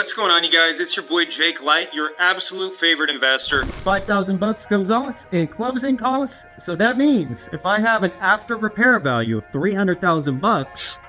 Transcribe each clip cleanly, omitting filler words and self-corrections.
What's going on, you guys? It's your boy Jake Light, your absolute favorite investor. $5,000 comes off in closing costs. So that means if I have an after repair value of $300,000,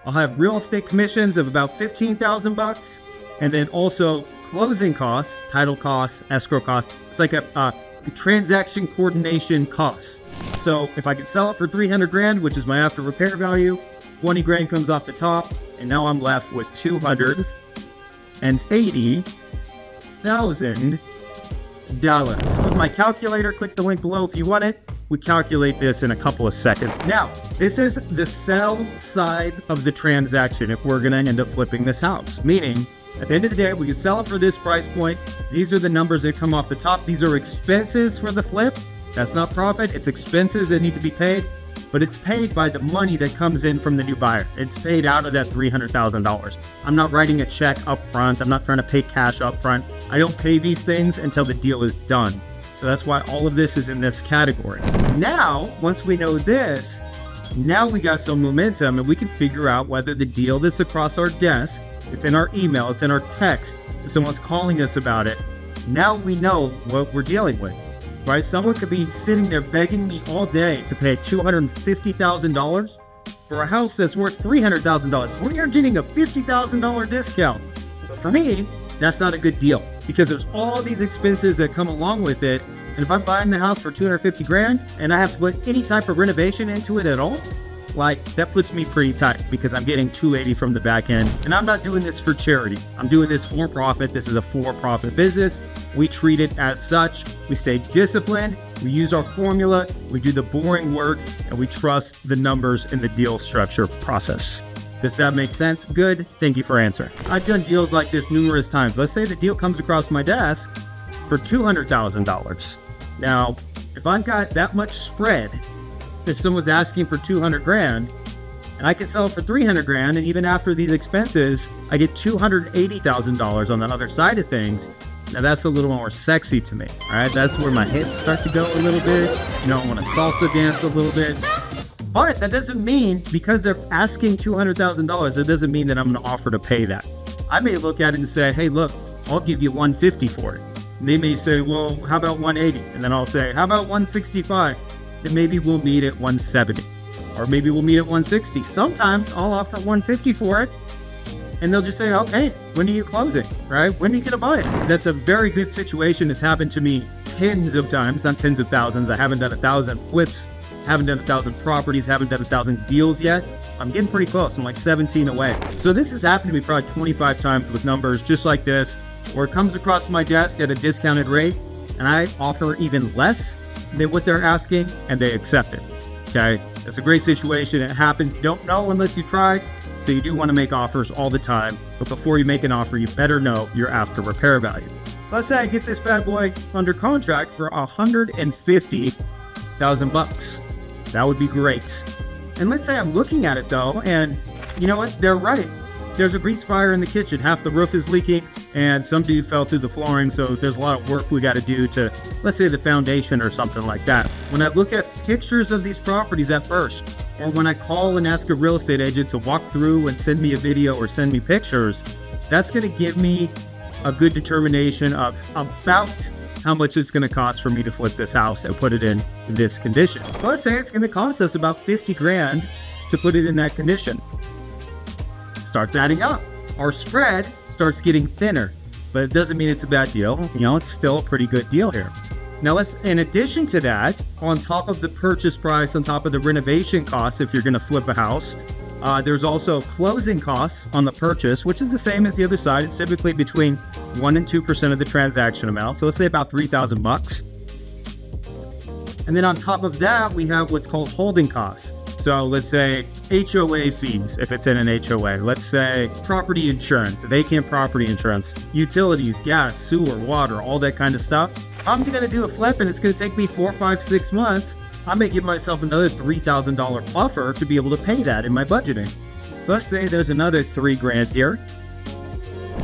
I'll have real estate commissions of about $15,000, and then also closing costs, title costs, escrow costs. It's like a transaction coordination costs. So if I can sell it for 300 grand, which is my after repair value, 20 grand comes off the top, and now I'm left with $280,000. With my calculator, click the link below if you want it. We calculate this in a couple of seconds. Now, this is the sell side of the transaction if we're gonna end up flipping this house. Meaning, at the end of the day, we can sell it for this price point. These are the numbers that come off the top. These are expenses for the flip. That's not profit, it's expenses that need to be paid. But it's paid by the money that comes in from the new buyer. It's paid out of that $300,000. I'm not writing a check up front. I'm not trying to pay cash up front. I don't pay these things until the deal is done. So that's why all of this is in this category. Now, once we know this, now we got some momentum and we can figure out whether the deal that's across our desk, it's in our email, it's in our text, if someone's calling us about it, now we know what we're dealing with. Right? Someone could be sitting there begging me all day to pay $250,000 for a house that's worth $300,000. We are getting a $50,000 discount. But for me, that's not a good deal because there's all these expenses that come along with it. And if I'm buying the house for 250 grand and I have to put any type of renovation into it at all, like that puts me pretty tight because I'm getting 280 from the back end. And I'm not doing this for charity. I'm doing this for profit. This is a for-profit business. We treat it as such. We stay disciplined. We use our formula. We do the boring work and we trust the numbers in the deal structure process. Does that make sense? Good. Thank you for answering. I've done deals like this numerous times. Let's say the deal comes across my desk for $200,000. Now, if I've got that much spread, if someone's asking for 200 grand and I can sell it for 300 grand, and even after these expenses, I get $280,000 on the other side of things. Now that's a little more sexy to me. All right. That's where my hips start to go a little bit. You know, I want to salsa dance a little bit. But that doesn't mean because they're asking $200,000, it doesn't mean that I'm going to offer to pay that. I may look at it and say, hey, look, I'll give you 150 for it. And they may say, well, how about 180? And then I'll say, how about 165? Then maybe we'll meet at 170 or maybe we'll meet at 160. Sometimes I'll offer 150 for it and they'll just say, okay, when are you closing, right? When are you going to buy it? That's a very good situation. It's happened to me tens of times, not tens of thousands. I haven't done 1,000 flips, haven't done 1,000 properties, haven't done 1,000 deals yet. I'm getting pretty close. I'm like 17 away. So this has happened to me probably 25 times with numbers just like this, where it comes across my desk at a discounted rate and I offer even less than what they're asking and they accept it. Okay, it's a great situation. It happens. Don't know unless you try. So you do want to make offers all the time, but before you make an offer, you better know your after repair value. So let's say I get this bad boy under contract for $150,000. That would be great. And let's say I'm looking at it though, and you know what? They're right. There's a grease fire in the kitchen. Half the roof is leaking and some dude fell through the flooring. So there's a lot of work we got to do to, let's say, the foundation or something like that. When I look at pictures of these properties at first, or when I call and ask a real estate agent to walk through and send me a video or send me pictures, that's going to give me a good determination of about how much it's going to cost for me to flip this house and put it in this condition. So let's say it's going to cost us about 50 grand to put it in that condition. Starts adding up. Our spread starts getting thinner, but it doesn't mean it's a bad deal. You know, it's still a pretty good deal here. Now in addition to that, on top of the purchase price, on top of the renovation costs, if you're going to flip a house, there's also closing costs on the purchase, which is the same as the other side. It's typically between 1% and 2% of the transaction amount. So let's say about $3,000. And then on top of that, we have what's called holding costs. So let's say HOA fees, if it's in an HOA. Let's say property insurance, vacant property insurance, utilities, gas, sewer, water, all that kind of stuff. I'm going to do a flip and it's going to take me 4, 5, 6 months. I may give myself another $3,000 buffer to be able to pay that in my budgeting. So let's say there's another 3 grand here.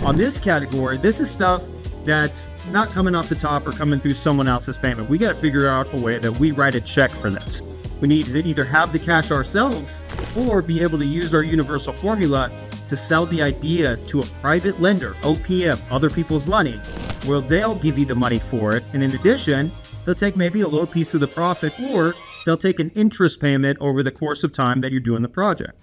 On this category, this is stuff that's not coming off the top or coming through someone else's payment. We got to figure out a way that we write a check for this. We need to either have the cash ourselves or be able to use our universal formula to sell the idea to a private lender, OPM, other people's money, where they'll give you the money for it. And in addition, they'll take maybe a little piece of the profit, or they'll take an interest payment over the course of time that you're doing the project.